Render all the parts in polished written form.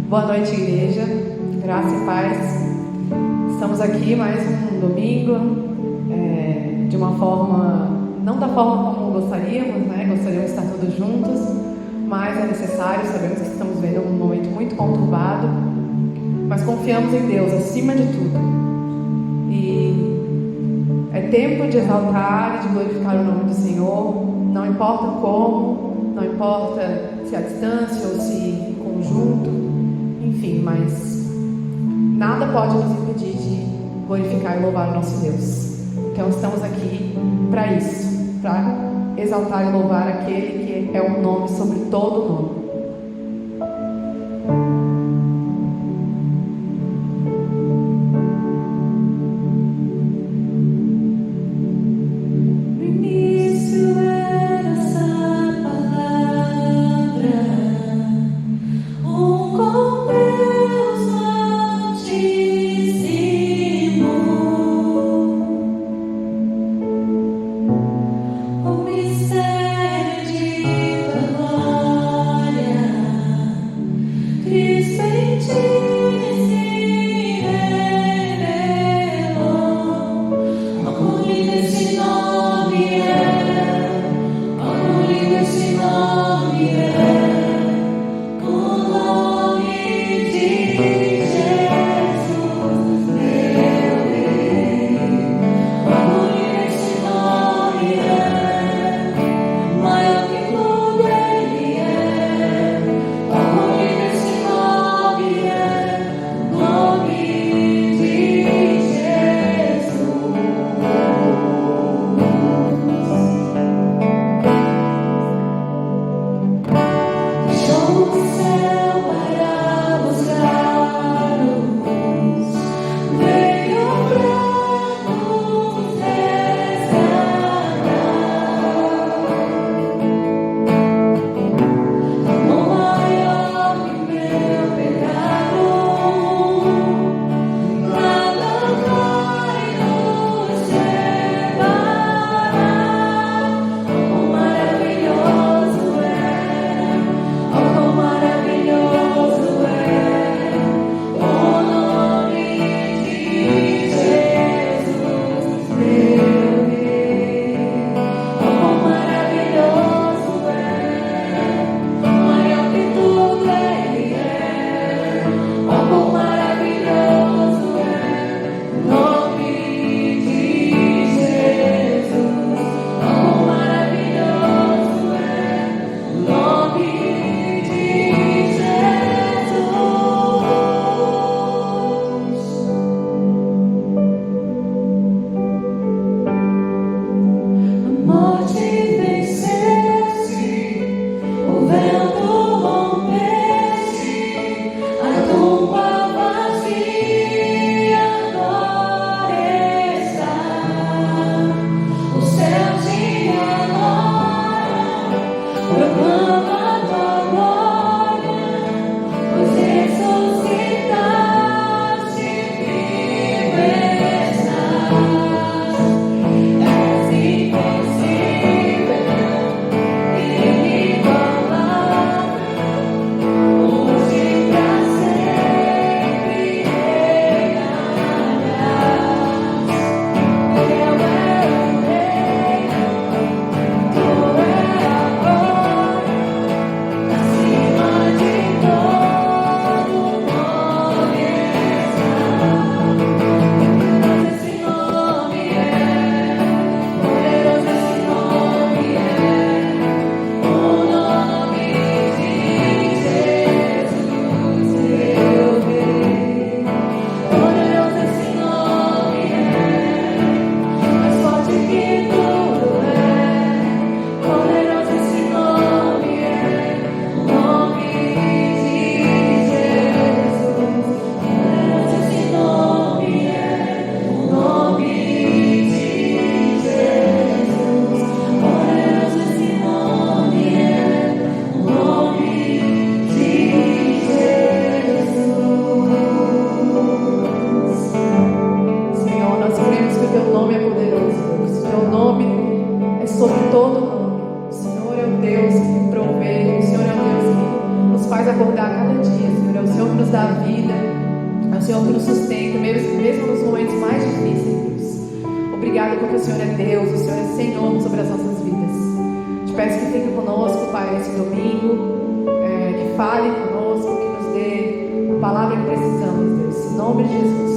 Boa noite, igreja. Graça e paz. Estamos aqui mais um domingo, de uma forma, não da forma como gostaríamos, né? Gostaríamos de estar todos juntos, mas é necessário. Sabemos que estamos vivendo um momento muito conturbado, mas confiamos em Deus acima de tudo. E é tempo de exaltar e de glorificar o nome do Senhor. Não importa como, não importa se à distância ou se em conjunto. Enfim, mas nada pode nos impedir de glorificar e louvar o nosso Deus. Então estamos aqui para isso, para exaltar e louvar aquele que é um nome sobre todo nome. acordar cada dia, Senhor. É o Senhor que nos nos dá vida, é o Senhor que nos sustenta, mesmo nos momentos mais difíceis, Deus. Obrigada porque o Senhor é Deus, o Senhor é Senhor sobre as nossas vidas. Te peço que fique conosco, Pai, nesse domingo, que fale conosco, que nos dê a palavra que precisamos, Deus. Em nome de Jesus.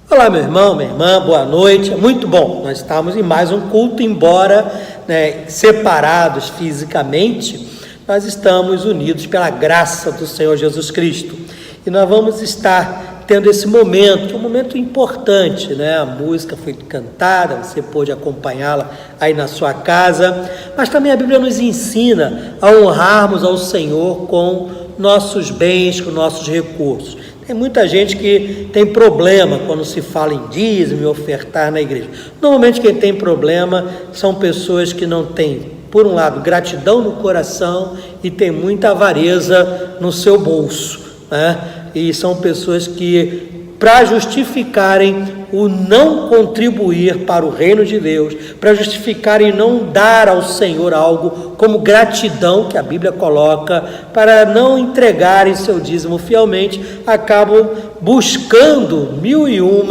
Olá, meu irmão, minha irmã, boa noite. É muito bom, nós estamos em mais um culto, embora separados fisicamente, nós estamos unidos pela graça do Senhor Jesus Cristo. E nós vamos estar tendo esse momento, que é um momento importante, né? A música foi cantada, você pôde acompanhá-la aí na sua casa, mas também a Bíblia nos ensina a honrarmos ao Senhor com nossos bens, com nossos recursos. Tem muita gente que tem problema quando se fala em dízimo e ofertar na igreja. Normalmente quem tem problema são pessoas que não têm, por um lado, gratidão no coração e tem muita avareza no seu bolso, né? E são pessoas que para justificarem o não contribuir para o reino de Deus, para justificarem não dar ao Senhor algo como gratidão, que a Bíblia coloca, para não entregarem seu dízimo fielmente, acabam buscando mil e um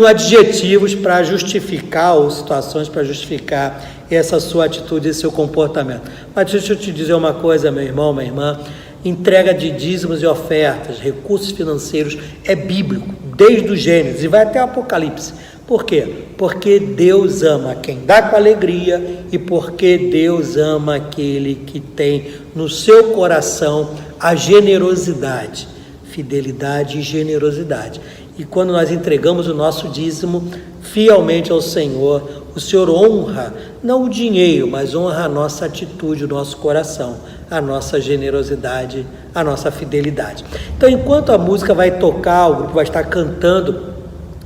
adjetivos para justificar, ou situações para justificar essa sua atitude, esse seu comportamento. Mas deixa eu te dizer uma coisa, meu irmão, minha irmã: entrega de dízimos e ofertas, recursos financeiros, é bíblico, desde o Gênesis e vai até o Apocalipse. Por quê? Porque Deus ama quem dá com alegria e porque Deus ama aquele que tem no seu coração a generosidade, fidelidade e generosidade. E quando nós entregamos o nosso dízimo fielmente ao Senhor, o Senhor honra, não o dinheiro, mas honra a nossa atitude, o nosso coração, a nossa generosidade, a nossa fidelidade. Então, enquanto a música vai tocar, o grupo vai estar cantando,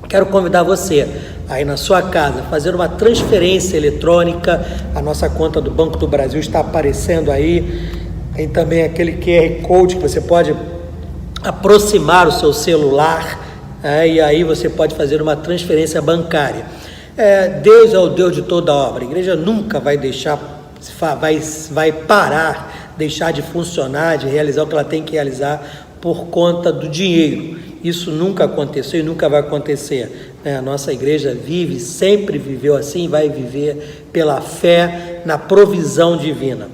quero convidar você, aí na sua casa, a fazer uma transferência eletrônica. A nossa conta do Banco do Brasil está aparecendo aí. Tem também aquele QR Code que você pode aproximar o seu celular, e aí você pode fazer uma transferência bancária. Deus é o Deus de toda obra. A igreja nunca vai vai parar, deixar de funcionar, de realizar o que ela tem que realizar por conta do dinheiro. Isso nunca aconteceu e nunca vai acontecer. A nossa igreja vive, sempre viveu assim, vai viver pela fé na provisão divina.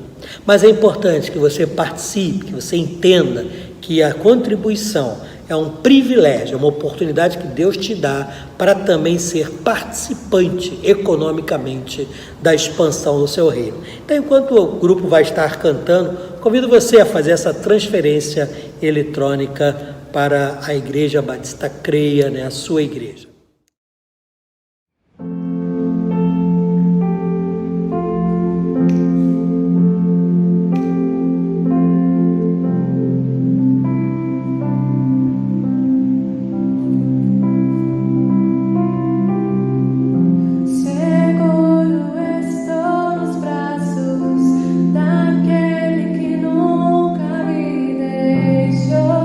Mas é importante que você participe, que você entenda que a contribuição é um privilégio, é uma oportunidade que Deus te dá para também ser participante economicamente da expansão do seu reino. Então, enquanto o grupo vai estar cantando, convido você a fazer essa transferência eletrônica para a Igreja Batista Creia, a sua igreja. Deixou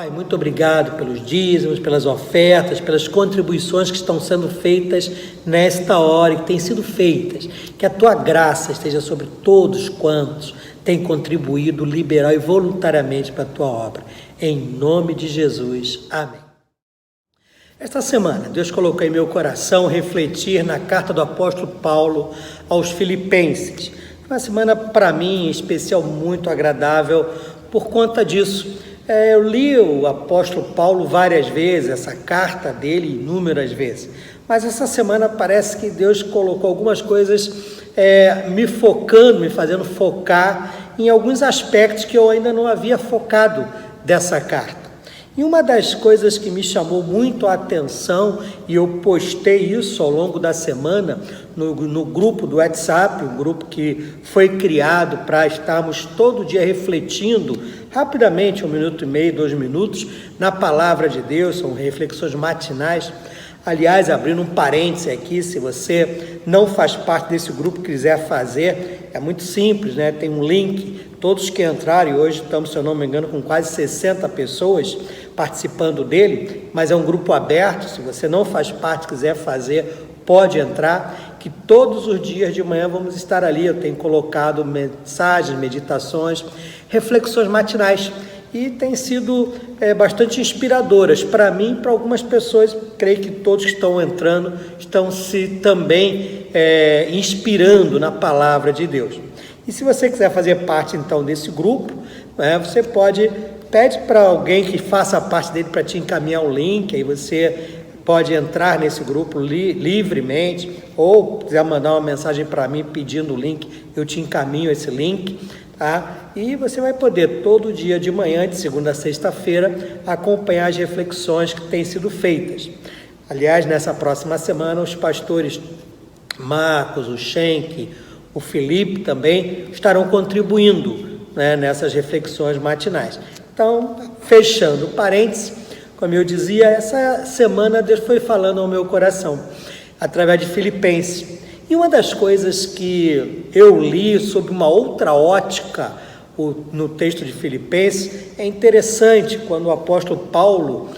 Pai, muito obrigado pelos dízimos, pelas ofertas, pelas contribuições que estão sendo feitas nesta hora e que têm sido feitas. Que a Tua graça esteja sobre todos quantos têm contribuído liberal e voluntariamente para a Tua obra. Em nome de Jesus. Amém. Esta semana, Deus colocou em meu coração refletir na carta do apóstolo Paulo aos Filipenses. Foi uma semana, para mim, em especial, muito agradável por conta disso. Eu li o apóstolo Paulo várias vezes, essa carta dele inúmeras vezes, mas essa semana parece que Deus colocou algumas coisas me fazendo focar em alguns aspectos que eu ainda não havia focado dessa carta. E uma das coisas que me chamou muito a atenção, e eu postei isso ao longo da semana no grupo do WhatsApp, um grupo que foi criado para estarmos todo dia refletindo rapidamente, 1 minuto e meio, 2 minutos, na palavra de Deus, são reflexões matinais. Aliás, abrindo um parêntese aqui, se você não faz parte desse grupo e quiser fazer, é muito simples, né? Tem um link, todos que entrarem, hoje estamos, se eu não me engano, com quase 60 pessoas participando dele, mas é um grupo aberto, se você não faz parte, quiser fazer, pode entrar, que todos os dias de manhã vamos estar ali. Eu tenho colocado mensagens, meditações, reflexões matinais, e tem sido bastante inspiradoras para mim e para algumas pessoas. Creio que todos que estão entrando estão se também inspirando na palavra de Deus. E se você quiser fazer parte então desse grupo, você pede para alguém que faça parte dele para te encaminhar o link, aí você pode entrar nesse grupo livremente, ou quiser mandar uma mensagem para mim pedindo o link, eu te encaminho esse link, tá? E você vai poder todo dia de manhã, de segunda a sexta-feira, acompanhar as reflexões que têm sido feitas. Aliás, nessa próxima semana, os pastores Marcos, o Schenck, o Felipe também estarão contribuindo, né, nessas reflexões matinais. Então, fechando parênteses, como eu dizia, essa semana Deus foi falando ao meu coração, através de Filipenses. E uma das coisas que eu li sob uma outra ótica no texto de Filipenses, é interessante quando o apóstolo Paulo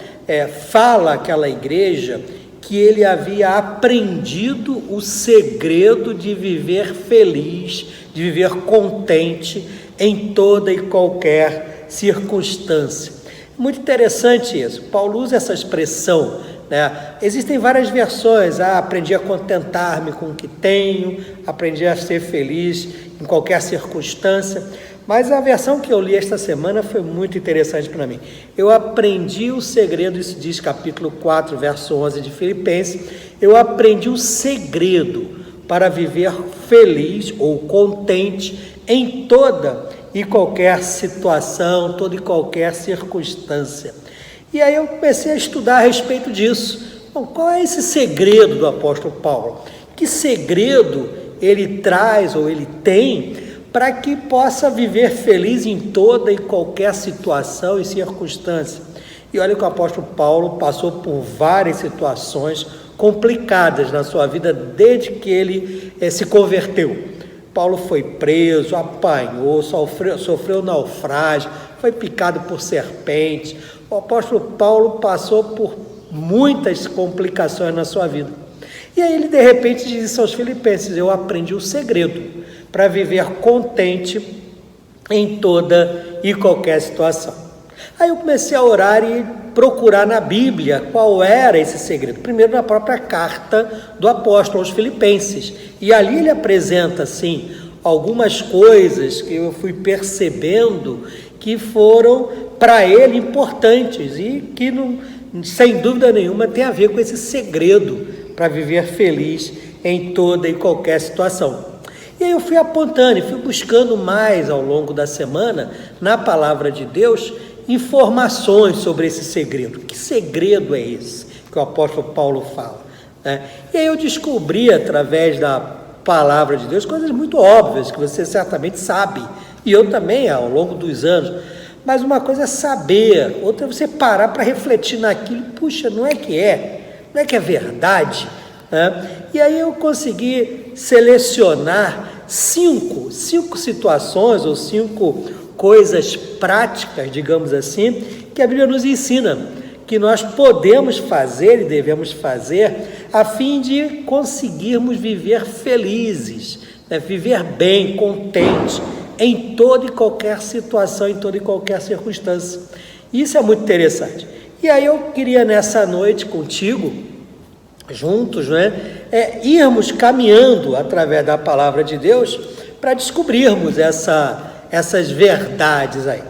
fala àquela igreja que ele havia aprendido o segredo de viver feliz, de viver contente em toda e qualquer circunstância. Muito interessante isso. Paulo usa essa expressão, né? Existem várias versões. Aprendi a contentar-me com o que tenho, aprendi a ser feliz em qualquer circunstância. Mas a versão que eu li esta semana foi muito interessante para mim. Eu aprendi o segredo, isso diz capítulo 4, verso 11 de Filipenses. Eu aprendi o segredo para viver feliz ou contente em toda e qualquer situação, toda e qualquer circunstância. E aí eu comecei a estudar a respeito disso. Bom, qual é esse segredo do apóstolo Paulo? Que segredo ele traz ou ele tem para que possa viver feliz em toda e qualquer situação e circunstância? E olha que o apóstolo Paulo passou por várias situações complicadas na sua vida desde que ele se converteu. Paulo foi preso, apanhou, sofreu naufrágio, foi picado por serpentes. O apóstolo Paulo passou por muitas complicações na sua vida. E aí ele de repente disse aos Filipenses: eu aprendi o segredo para viver contente em toda e qualquer situação. Aí eu comecei a orar e procurar na Bíblia qual era esse segredo. Primeiro na própria carta do apóstolo aos Filipenses. E ali ele apresenta, assim, algumas coisas que eu fui percebendo que foram para ele importantes e que, não, sem dúvida nenhuma, tem a ver com esse segredo para viver feliz em toda e qualquer situação. E aí eu fui apontando e fui buscando mais ao longo da semana, na palavra de Deus, informações sobre esse segredo. Que segredo é esse que o apóstolo Paulo fala, né? E aí eu descobri, através da palavra de Deus, coisas muito óbvias que você certamente sabe, e eu também ao longo dos anos. Mas uma coisa é saber, outra é você parar para refletir naquilo. Puxa, não é que é verdade, né? E aí eu consegui selecionar cinco situações ou 5 coisas práticas, digamos assim, que a Bíblia nos ensina que nós podemos fazer e devemos fazer a fim de conseguirmos viver felizes, né? Viver bem, contente, em toda e qualquer situação, em toda e qualquer circunstância. Isso é muito interessante. E aí eu queria nessa noite contigo, juntos, né, irmos caminhando através da palavra de Deus para descobrirmos essas verdades aí,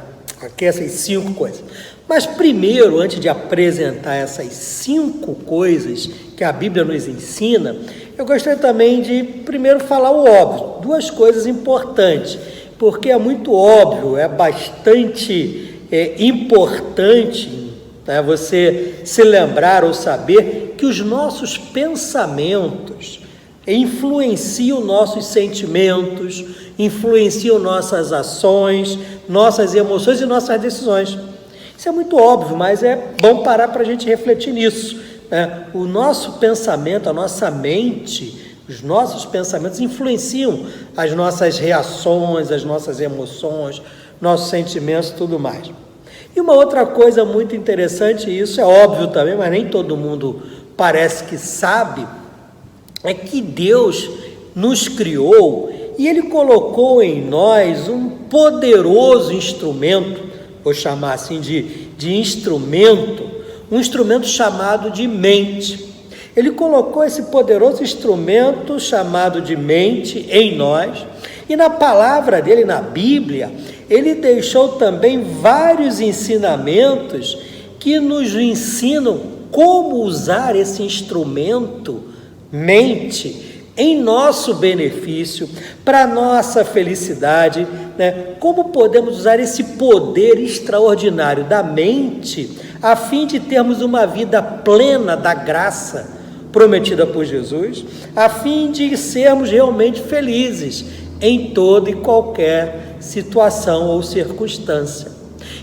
aqui, essas 5 coisas. Mas primeiro, antes de apresentar essas 5 coisas que a Bíblia nos ensina, eu gostaria também de primeiro falar o óbvio, 2 coisas importantes, porque é muito óbvio, é bastante importante, né, você se lembrar ou saber que os nossos pensamentos influenciam nossos sentimentos, influenciam nossas ações, nossas emoções e nossas decisões. Isso é muito óbvio, mas é bom parar para a gente refletir nisso, né? O nosso pensamento, a nossa mente, os nossos pensamentos influenciam as nossas reações, as nossas emoções, nossos sentimentos e tudo mais. E uma outra coisa muito interessante, e isso é óbvio também, mas nem todo mundo parece que sabe, é que Deus nos criou e Ele colocou em nós um poderoso instrumento, vou chamar assim de instrumento, um instrumento chamado de mente. Ele colocou esse poderoso instrumento chamado de mente em nós, e na palavra dele, na Bíblia, ele deixou também vários ensinamentos que nos ensinam como usar esse instrumento, mente, em nosso benefício, para nossa felicidade, né? Como podemos usar esse poder extraordinário da mente a fim de termos uma vida plena da graça prometida por Jesus, a fim de sermos realmente felizes em toda e qualquer situação ou circunstância.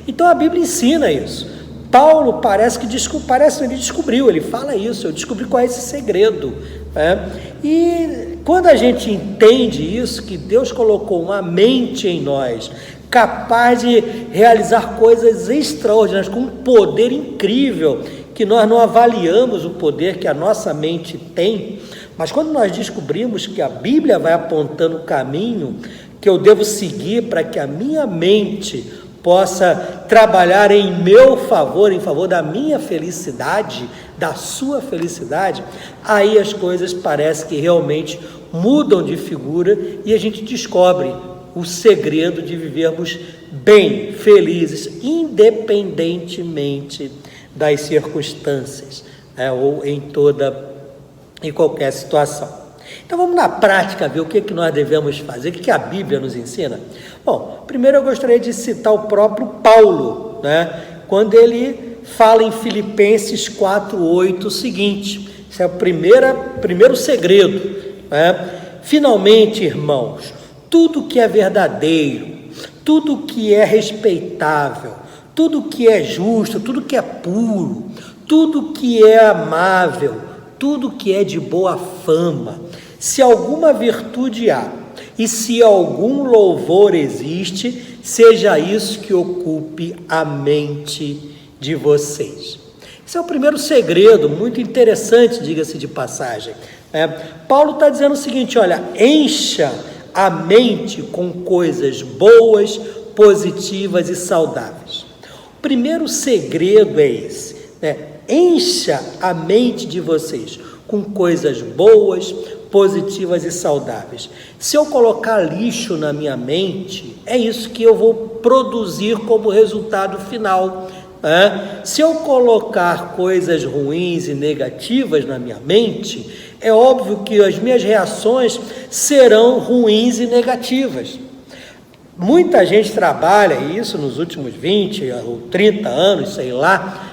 Então a Bíblia ensina isso. Paulo parece que ele descobriu, ele fala isso, eu descobri qual é esse segredo, né? E quando a gente entende isso, que Deus colocou uma mente em nós, capaz de realizar coisas extraordinárias, com um poder incrível, que nós não avaliamos o poder que a nossa mente tem, mas quando nós descobrimos que a Bíblia vai apontando o caminho que eu devo seguir para que a minha mente possa trabalhar em meu favor, em favor da minha felicidade, da sua felicidade, aí as coisas parecem que realmente mudam de figura e a gente descobre o segredo de vivermos bem, felizes, independentemente das circunstâncias, ou em qualquer situação. Então vamos na prática ver o que nós devemos fazer, o que a Bíblia nos ensina. Bom, primeiro eu gostaria de citar o próprio Paulo, né? Quando ele fala em Filipenses 4:8 o seguinte, esse é o primeiro segredo, né? Finalmente, irmãos, tudo que é verdadeiro, tudo que é respeitável, tudo que é justo, tudo que é puro, tudo que é amável, tudo que é de boa fama, se alguma virtude há e se algum louvor existe, seja isso que ocupe a mente de vocês. Esse é o primeiro segredo, muito interessante, diga-se de passagem. Paulo está dizendo o seguinte, olha, encha a mente com coisas boas, positivas e saudáveis. O primeiro segredo é esse, né? Encha a mente de vocês com coisas boas, positivas e saudáveis. Se eu colocar lixo na minha mente, é isso que eu vou produzir como resultado final. Se eu colocar coisas ruins e negativas na minha mente, é óbvio que as minhas reações serão ruins e negativas. Muita gente trabalha isso nos últimos 20 ou 30 anos, sei lá,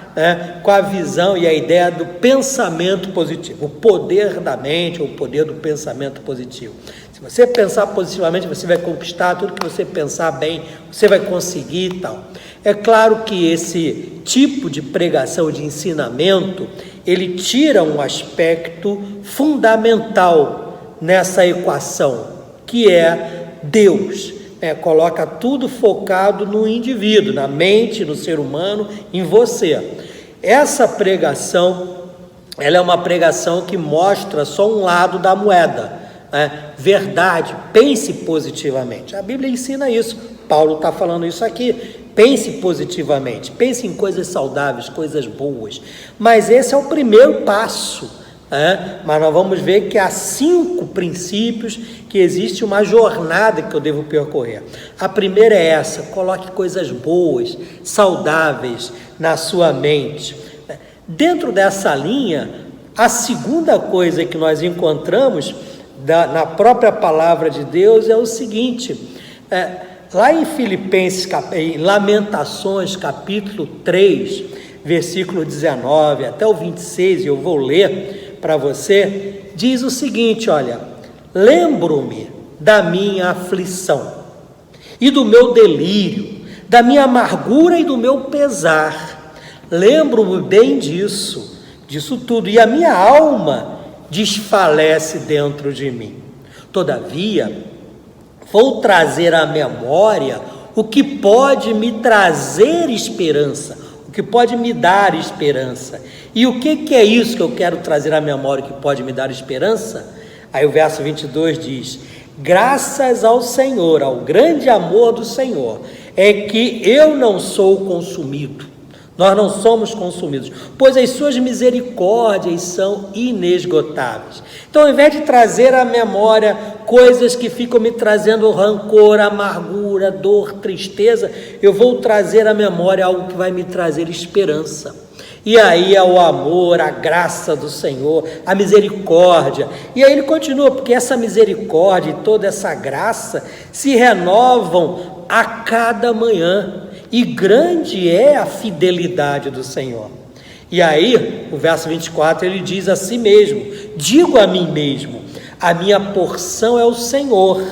com a visão e a ideia do pensamento positivo, o poder da mente, ou o poder do pensamento positivo. Se você pensar positivamente, você vai conquistar tudo que você pensar bem, você vai conseguir e tal. É claro que esse tipo de pregação, de ensinamento, ele tira um aspecto fundamental nessa equação, que é Deus. coloca tudo focado no indivíduo, na mente, no ser humano, em você. Essa pregação, ela é uma pregação que mostra só um lado da moeda, verdade, pense positivamente. A Bíblia ensina isso, Paulo está falando isso aqui. Pense positivamente, pense em coisas saudáveis, coisas boas. Mas esse é o primeiro passo. Mas nós vamos ver que há 5 princípios, que existe uma jornada que eu devo percorrer. A primeira é essa: coloque coisas boas, saudáveis na sua mente. Dentro dessa linha, a segunda coisa que nós encontramos na própria palavra de Deus é o seguinte: lá em em Lamentações, capítulo 3, versículo 19 até o 26, eu vou ler para você, diz o seguinte: olha, lembro-me da minha aflição e do meu delírio, da minha amargura e do meu pesar. Lembro-me bem disso tudo, e a minha alma desfalece dentro de mim. Todavia, vou trazer à memória o que pode me trazer esperança, o que pode me dar esperança. E o que é isso que eu quero trazer à memória, que pode me dar esperança? Aí o verso 22 diz: graças ao Senhor, ao grande amor do Senhor, é que eu não sou consumido. Nós não somos consumidos, pois as suas misericórdias são inesgotáveis. Então, ao invés de trazer à memória coisas que ficam me trazendo rancor, amargura, dor, tristeza, eu vou trazer à memória algo que vai me trazer esperança. E aí é o amor, a graça do Senhor, a misericórdia. E aí ele continua, porque essa misericórdia e toda essa graça se renovam a cada manhã. E grande é a fidelidade do Senhor. E aí, o verso 24, ele diz a si mesmo: digo a mim mesmo, a minha porção é o Senhor,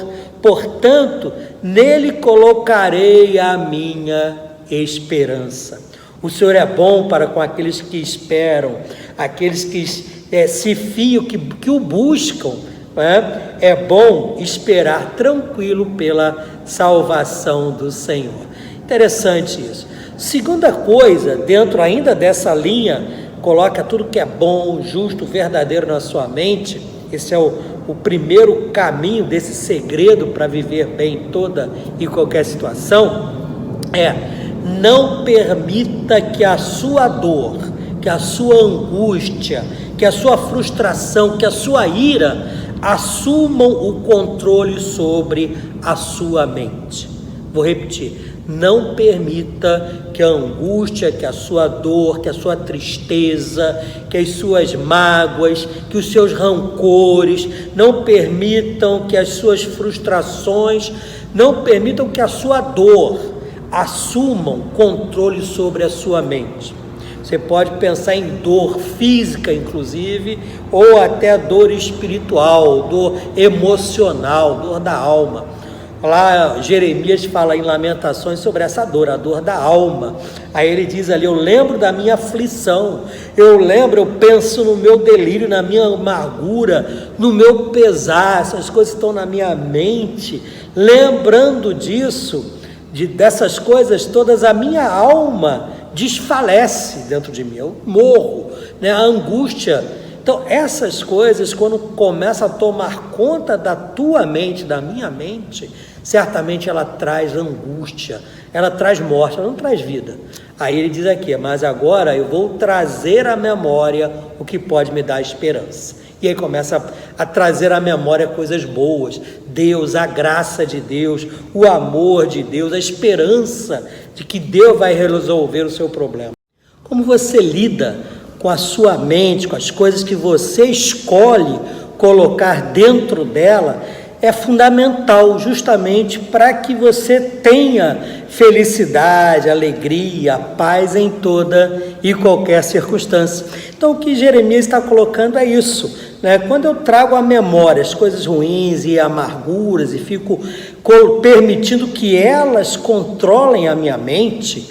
portanto, nele colocarei a minha esperança. O Senhor é bom para com aqueles que esperam, aqueles que se fiam, que o buscam. É bom esperar tranquilo pela salvação do Senhor. Interessante isso. Segunda coisa, dentro ainda dessa linha, coloca tudo que é bom, justo, verdadeiro na sua mente. Esse é o primeiro caminho desse segredo para viver bem em toda e qualquer situação. Não permita que a sua dor, que a sua angústia, que a sua frustração, que a sua ira assumam o controle sobre a sua mente. Vou repetir: não permita que a angústia, que a sua dor, que a sua tristeza, que as suas mágoas, que os seus rancores, não permitam que as suas frustrações, não permitam que a sua dor assumam controle sobre a sua mente. Você pode pensar em dor física, inclusive, ou até dor espiritual, dor emocional, dor da alma. Lá Jeremias fala em Lamentações sobre essa dor, a dor da alma. Aí ele diz ali: eu lembro da minha aflição, eu penso no meu delírio, na minha amargura, no meu pesar. Essas coisas estão na minha mente. Lembrando disso, dessas coisas todas, a minha alma desfalece dentro de mim, eu morro, a angústia. Então, essas coisas, quando começam a tomar conta da tua mente, da minha mente, certamente ela traz angústia, ela traz morte, ela não traz vida. Aí ele diz aqui: mas agora eu vou trazer à memória o que pode me dar esperança. E aí começa a trazer à memória coisas boas, Deus, a graça de Deus, o amor de Deus, a esperança de que Deus vai resolver o seu problema. Como você lida com a sua mente, com as coisas que você escolhe colocar dentro dela, é fundamental justamente para que você tenha felicidade, alegria, paz em toda e qualquer circunstância. Então o que Jeremias está colocando é isso, Quando eu trago à memória as coisas ruins e amarguras e fico permitindo que elas controlem a minha mente,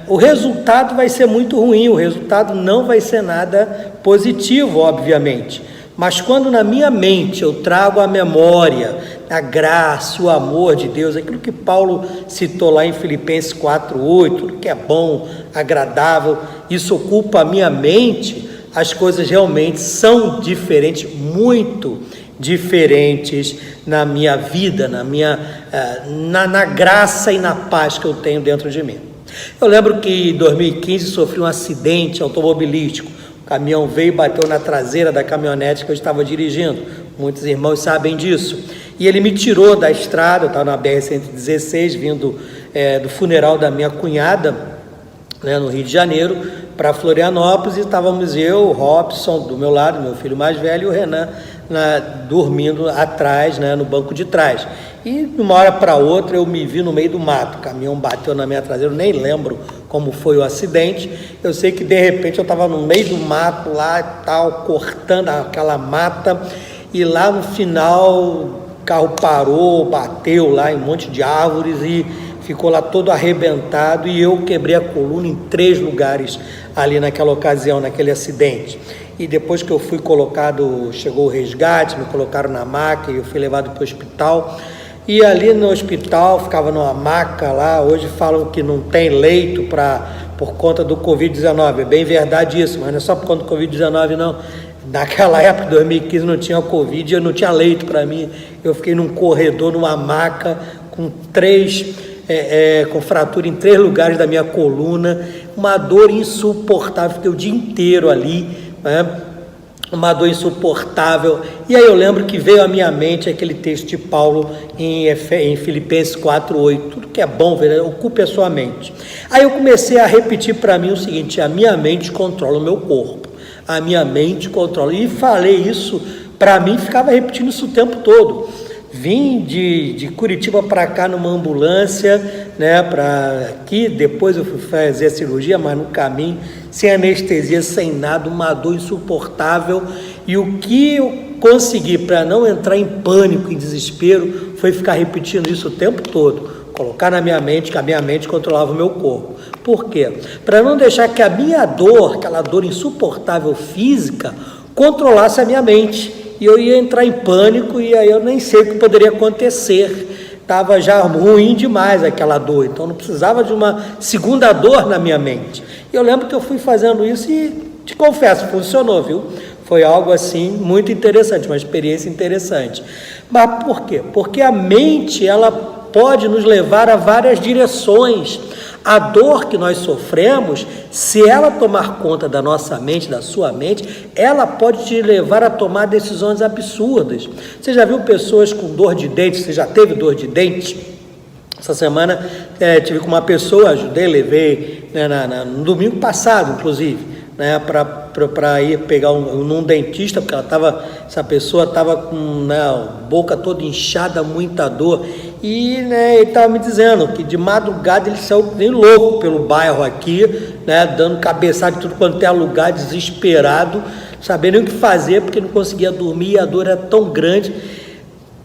o resultado vai ser muito ruim, o resultado não vai ser nada positivo, obviamente. Mas quando na minha mente eu trago à memória a graça, o amor de Deus, aquilo que Paulo citou lá em Filipenses 4:8, tudo que é bom, agradável, isso ocupa a minha mente, as coisas realmente são diferentes, muito diferentes na minha vida, na graça e na paz que eu tenho dentro de mim. Eu lembro que em 2015 sofri um acidente automobilístico. O caminhão veio e bateu na traseira da caminhonete que eu estava dirigindo. Muitos irmãos sabem disso. E ele me tirou da estrada, eu estava na BR-116, vindo do funeral da minha cunhada, né, no Rio de Janeiro, para Florianópolis, e estávamos eu, o Robson, do meu lado, meu filho mais velho, e o Renan dormindo atrás, né, no banco de trás. E de uma hora para outra eu me vi no meio do mato, o caminhão bateu na minha traseira, eu nem lembro como foi o acidente, eu sei que de repente eu estava no meio do mato lá e tal, cortando aquela mata, e lá no final o carro parou, bateu lá em um monte de árvores e ficou lá todo arrebentado, e eu quebrei a coluna em 3 lugares ali naquela ocasião, naquele acidente. E depois que eu fui colocado, chegou o resgate, me colocaram na maca e eu fui levado para o hospital. E ali no hospital, ficava numa maca lá, hoje falam que não tem leito por conta do Covid-19, é bem verdade isso, mas não é só por conta do Covid-19 não. Naquela época, 2015, não tinha Covid, eu não tinha leito para mim, eu fiquei num corredor, numa maca, com com fratura em 3 lugares da minha coluna, uma dor insuportável, fiquei o dia inteiro ali, né? Uma dor insuportável. E aí eu lembro que veio à minha mente aquele texto de Paulo em Filipenses 4:8, tudo que é bom, ocupe a sua mente. Aí eu comecei a repetir para mim o seguinte: a minha mente controla o meu corpo, a minha mente controla, e falei isso para mim, ficava repetindo isso o tempo todo. Vim de Curitiba para cá numa ambulância, né, para aqui, depois eu fui fazer a cirurgia, mas no caminho, sem anestesia, sem nada, uma dor insuportável, e o que eu consegui para não entrar em pânico, em desespero, foi ficar repetindo isso o tempo todo, colocar na minha mente que a minha mente controlava o meu corpo. Por quê? Para não deixar que a minha dor, aquela dor insuportável física, controlasse a minha mente, e eu ia entrar em pânico, e aí eu nem sei o que poderia acontecer, estava já ruim demais aquela dor, então não precisava de uma segunda dor na minha mente. E eu lembro que eu fui fazendo isso e, te confesso, funcionou, viu? Foi algo assim muito interessante, uma experiência interessante. Mas por quê? Porque a mente, ela pode nos levar a várias direções. A dor que nós sofremos, se ela tomar conta da nossa mente, da sua mente, ela pode te levar a tomar decisões absurdas. Você já viu pessoas com dor de dente? Você já teve dor de dente? Essa semana tive com uma pessoa, ajudei, levei, né, no domingo passado, inclusive, né, para ir pegar num dentista, porque essa pessoa estava com, né, a boca toda inchada, muita dor. E, né, ele estava me dizendo que de madrugada ele saiu bem louco pelo bairro aqui, né, dando cabeçada de tudo quanto é lugar, desesperado, sabendo o que fazer, porque não conseguia dormir, e a dor era tão grande.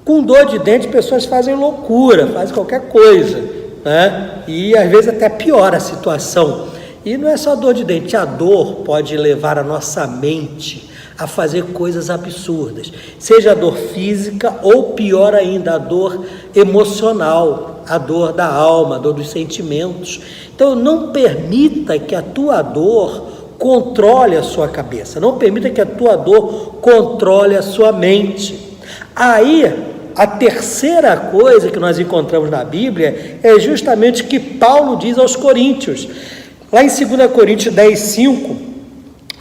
Com dor de dente, pessoas fazem loucura, fazem qualquer coisa, né, e às vezes até piora a situação. E não é só dor de dente, a dor pode levar a nossa mente a fazer coisas absurdas, seja a dor física ou, pior ainda, a dor emocional, a dor da alma, a dor dos sentimentos. Então não permita que a tua dor controle a sua cabeça, não permita que a tua dor controle a sua mente. Aí, a terceira coisa que nós encontramos na Bíblia é justamente o que Paulo diz aos Coríntios. Lá em 2 Coríntios 10:5,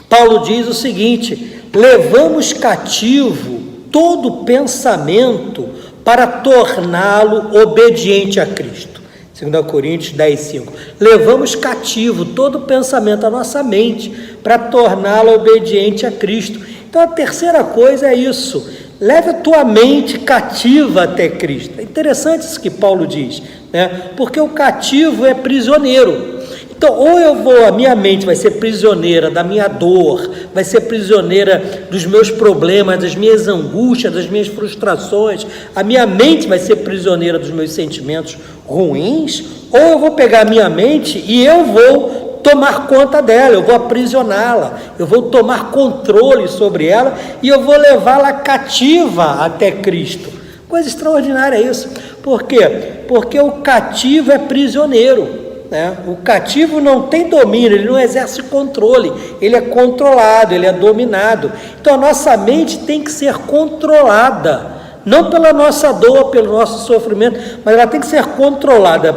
Paulo diz o seguinte: levamos cativo todo pensamento para torná-lo obediente a Cristo. 2 Coríntios 10:5. Levamos cativo todo pensamento, a nossa mente, para torná-lo obediente a Cristo. Então a terceira coisa é isso: leve a tua mente cativa até Cristo. É interessante isso que Paulo diz, né? Porque o cativo é prisioneiro. Então, ou a minha mente vai ser prisioneira da minha dor, vai ser prisioneira dos meus problemas, das minhas angústias, das minhas frustrações, a minha mente vai ser prisioneira dos meus sentimentos ruins, ou eu vou pegar a minha mente e eu vou tomar conta dela, eu vou aprisioná-la, eu vou tomar controle sobre ela e eu vou levá-la cativa até Cristo. Coisa extraordinária é isso. Por quê? Porque o cativo é prisioneiro, né? O cativo não tem domínio, ele não exerce controle, ele é controlado, ele é dominado. Então a nossa mente tem que ser controlada, não pela nossa dor, pelo nosso sofrimento, mas ela tem que ser controlada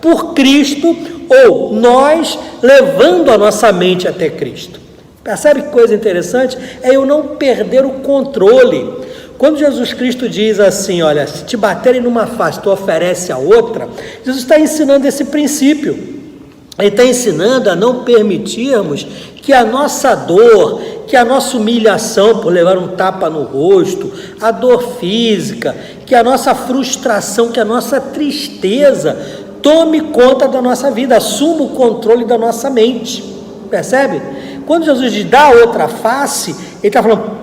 por Cristo, ou nós levando a nossa mente até Cristo. Percebe que coisa interessante? É eu não perder o controle. Quando Jesus Cristo diz assim, olha, se te baterem numa face, tu oferece a outra, Jesus está ensinando esse princípio. Ele está ensinando a não permitirmos que a nossa dor, que a nossa humilhação por levar um tapa no rosto, a dor física, que a nossa frustração, que a nossa tristeza tome conta da nossa vida, assuma o controle da nossa mente. Percebe? Quando Jesus diz dá outra face, ele está falando,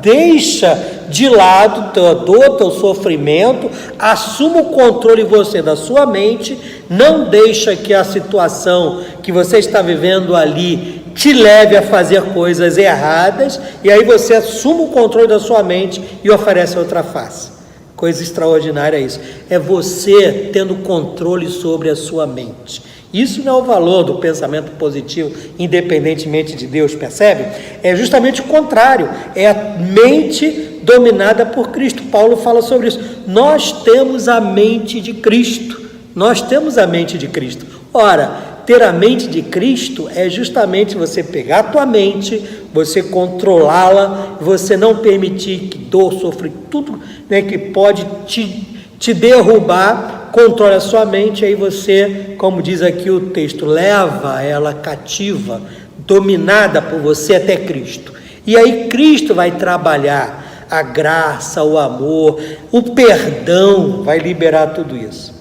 deixa de lado tua dor, teu sofrimento, assuma o controle você da sua mente, não deixa que a situação que você está vivendo ali te leve a fazer coisas erradas, e aí você assume o controle da sua mente e oferece outra face. Coisa extraordinária é isso, é você tendo controle sobre a sua mente. Isso não é o valor do pensamento positivo, independentemente de Deus, percebe? É justamente o contrário, é a mente dominada por Cristo. Paulo fala sobre isso. Nós temos a mente de Cristo, nós temos a mente de Cristo. Ora, ter a mente de Cristo é justamente você pegar a tua mente, você controlá-la, você não permitir que dor, sofrimento, tudo, né, que pode te derrubar, controle a sua mente, aí você, como diz aqui o texto, leva ela cativa, dominada por você até Cristo. E aí Cristo vai trabalhar a graça, o amor, o perdão, vai liberar tudo isso.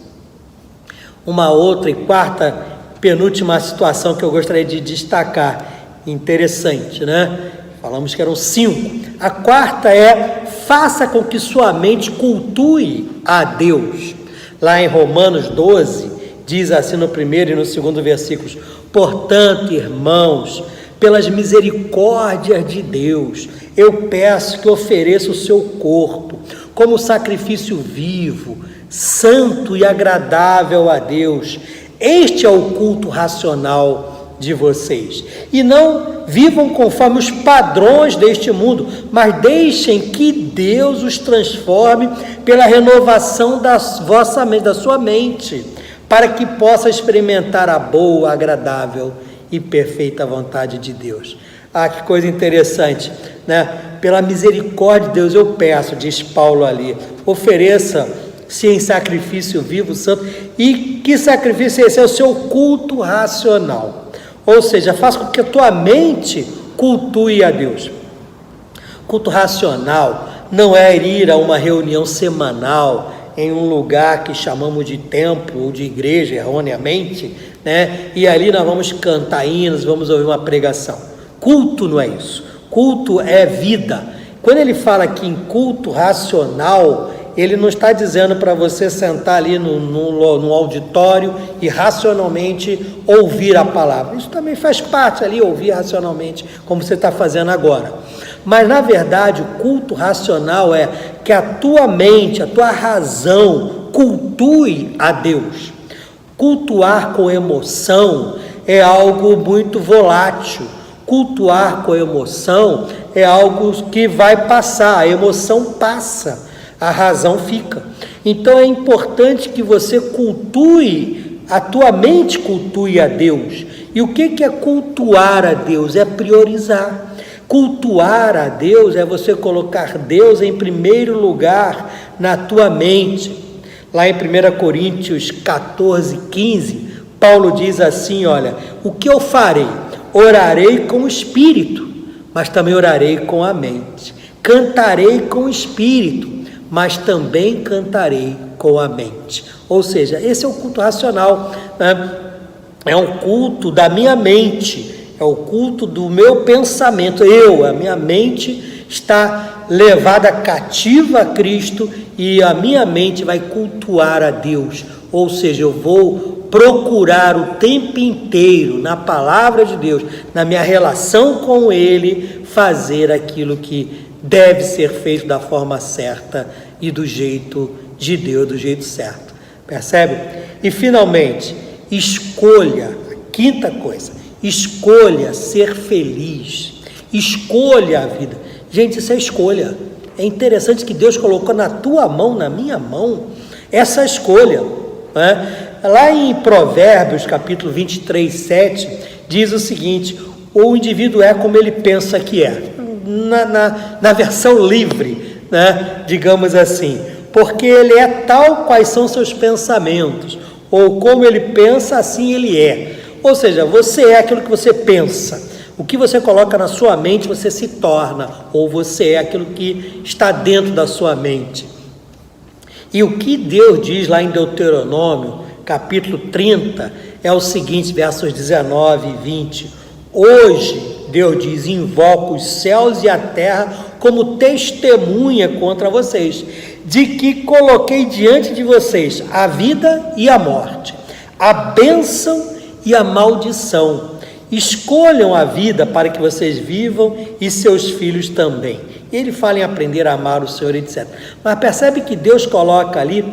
Uma outra e quarta, penúltima situação que eu gostaria de destacar, interessante, né? Falamos que eram 5. A quarta é, faça com que sua mente cultue a Deus. Lá em Romanos 12, diz assim no primeiro e no segundo versículos, portanto, irmãos, pelas misericórdias de Deus, eu peço que ofereça o seu corpo como sacrifício vivo, santo e agradável a Deus. Este é o culto racional de vocês. E não vivam conforme os padrões deste mundo, mas deixem que Deus os transforme pela renovação da sua mente, para que possa experimentar a boa, agradável e perfeita vontade de Deus. Ah, que coisa interessante, né? Pela misericórdia de Deus eu peço, diz Paulo ali, ofereça-se em sacrifício vivo, santo. E que sacrifício é esse? É o seu culto racional. Ou seja, faça com que a tua mente cultue a Deus. Culto racional não é ir a uma reunião semanal em um lugar que chamamos de templo ou de igreja erroneamente, né? E ali nós vamos cantar hinos, vamos ouvir uma pregação. Culto não é isso. Culto é vida. Quando ele fala aqui em culto racional, ele não está dizendo para você sentar ali no auditório e racionalmente ouvir a palavra. Isso também faz parte ali, ouvir racionalmente, como você está fazendo agora. Mas, na verdade, o culto racional é que a tua mente, a tua razão, cultue a Deus. Cultuar com emoção é algo muito volátil. Cultuar com emoção é algo que vai passar, a emoção passa, a razão fica. Então é importante que você cultue, a tua mente cultue a Deus. E o que é cultuar a Deus? É priorizar. Cultuar a Deus é você colocar Deus em primeiro lugar na tua mente. Lá em 1 Coríntios 14, 15, Paulo diz assim, olha, o que eu farei? Orarei com o espírito, mas também orarei com a mente. Cantarei com o espírito, mas também cantarei com a mente. Ou seja, esse é o culto racional, né? É um culto da minha mente, é o culto do meu pensamento. A minha mente está levada cativa a Cristo e a minha mente vai cultuar a Deus. Ou seja, eu vou procurar o tempo inteiro na palavra de Deus, na minha relação com Ele, fazer aquilo que deve ser feito da forma certa e do jeito de Deus, do jeito certo. Percebe? E finalmente, escolha, a quinta coisa, escolha ser feliz, escolha a vida. Gente, isso é escolha. É interessante que Deus colocou na tua mão, na minha mão, essa escolha, né? Lá em Provérbios, capítulo 23, 7, diz o seguinte: o indivíduo é como ele pensa que é, na versão livre, né? Digamos assim, porque ele é tal quais são seus pensamentos, ou como ele pensa, assim ele é. Ou seja, você é aquilo que você pensa. O que você coloca na sua mente, você se torna, ou você é aquilo que está dentro da sua mente. E o que Deus diz lá em Deuteronômio, capítulo 30, é o seguinte, versos 19 e 20. Hoje, Deus diz, invoco os céus e a terra como testemunha contra vocês, de que coloquei diante de vocês a vida e a morte, a bênção e a maldição. Escolham a vida para que vocês vivam e seus filhos também. Ele fala em aprender a amar o Senhor, etc. Mas percebe que Deus coloca ali,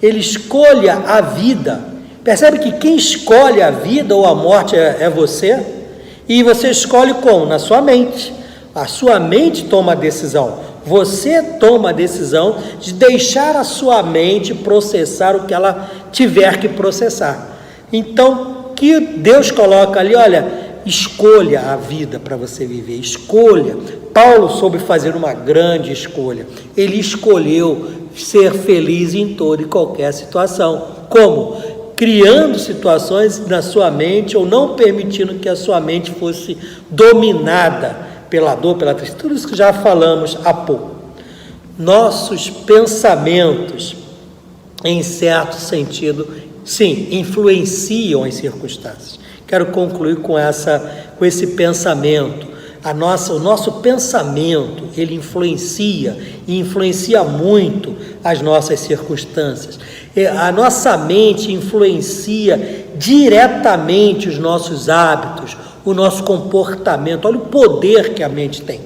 ele escolha a vida. Percebe que quem escolhe a vida ou a morte é você? E você escolhe como? Na sua mente. A sua mente toma a decisão. Você toma a decisão de deixar a sua mente processar o que ela tiver que processar. Então, que Deus coloca ali, olha, escolha a vida para você viver, escolha. Paulo soube fazer uma grande escolha. Ele escolheu ser feliz em toda e qualquer situação. Como? Criando situações na sua mente ou não permitindo que a sua mente fosse dominada pela dor, pela tristeza. Tudo isso que já falamos há pouco. Nossos pensamentos, em certo sentido, sim, influenciam as circunstâncias. Quero concluir com esse pensamento. O nosso pensamento, ele influencia muito as nossas circunstâncias. A nossa mente influencia diretamente os nossos hábitos, o nosso comportamento. Olha o poder que a mente tem.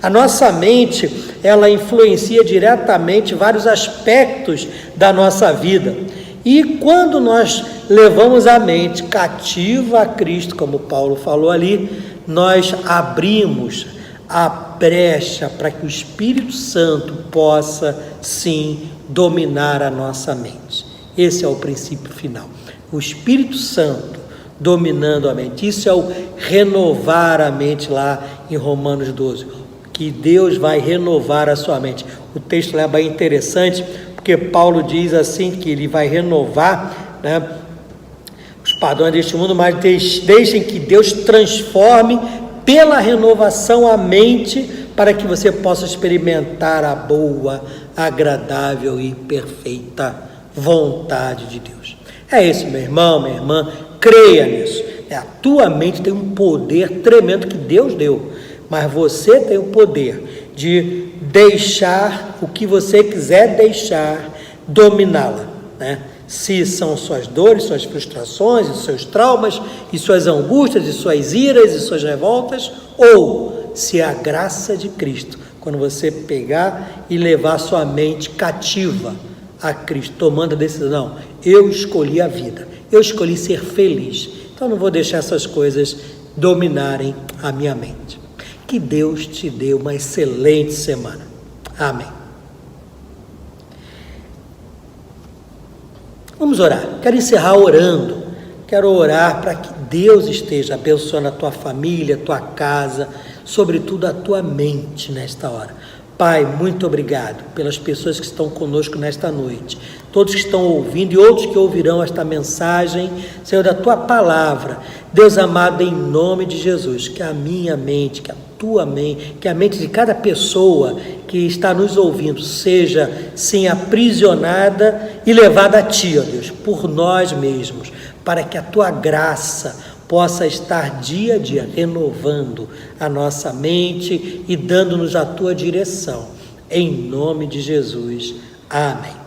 A nossa mente, ela influencia diretamente vários aspectos da nossa vida. E quando nós levamos a mente cativa a Cristo, como Paulo falou ali, nós abrimos a brecha para que o Espírito Santo possa, sim, dominar a nossa mente. Esse é o princípio final. O Espírito Santo dominando a mente. Isso é o renovar a mente lá em Romanos 12. Que Deus vai renovar a sua mente. O texto é bem interessante, porque Paulo diz assim que ele vai renovar, né, os padrões deste mundo, mas deixem que Deus transforme pela renovação a mente para que você possa experimentar a boa, agradável e perfeita vontade de Deus. É isso, meu irmão, minha irmã, creia nisso. A tua mente tem um poder tremendo que Deus deu, mas você tem o poder de deixar o que você quiser deixar dominá-la, né? Se são suas dores, suas frustrações, os seus traumas, e suas angústias, e suas iras, e suas revoltas, ou se é a graça de Cristo, quando você pegar e levar sua mente cativa a Cristo, tomando a decisão, eu escolhi a vida, eu escolhi ser feliz, então não vou deixar essas coisas dominarem a minha mente. Que Deus te dê uma excelente semana. Amém. Vamos orar. Quero encerrar orando. Quero orar para que Deus esteja abençoando a tua família, a tua casa, sobretudo a tua mente nesta hora. Pai, muito obrigado pelas pessoas que estão conosco nesta noite, todos que estão ouvindo e outros que ouvirão esta mensagem, Senhor, da Tua Palavra. Deus amado, em nome de Jesus, que a minha mente, que a Tua mente, que a mente de cada pessoa que está nos ouvindo seja, sim, aprisionada e levada a Ti, ó Deus, por nós mesmos, para que a Tua graça possa estar dia a dia renovando a nossa mente e dando-nos a Tua direção. Em nome de Jesus. Amém.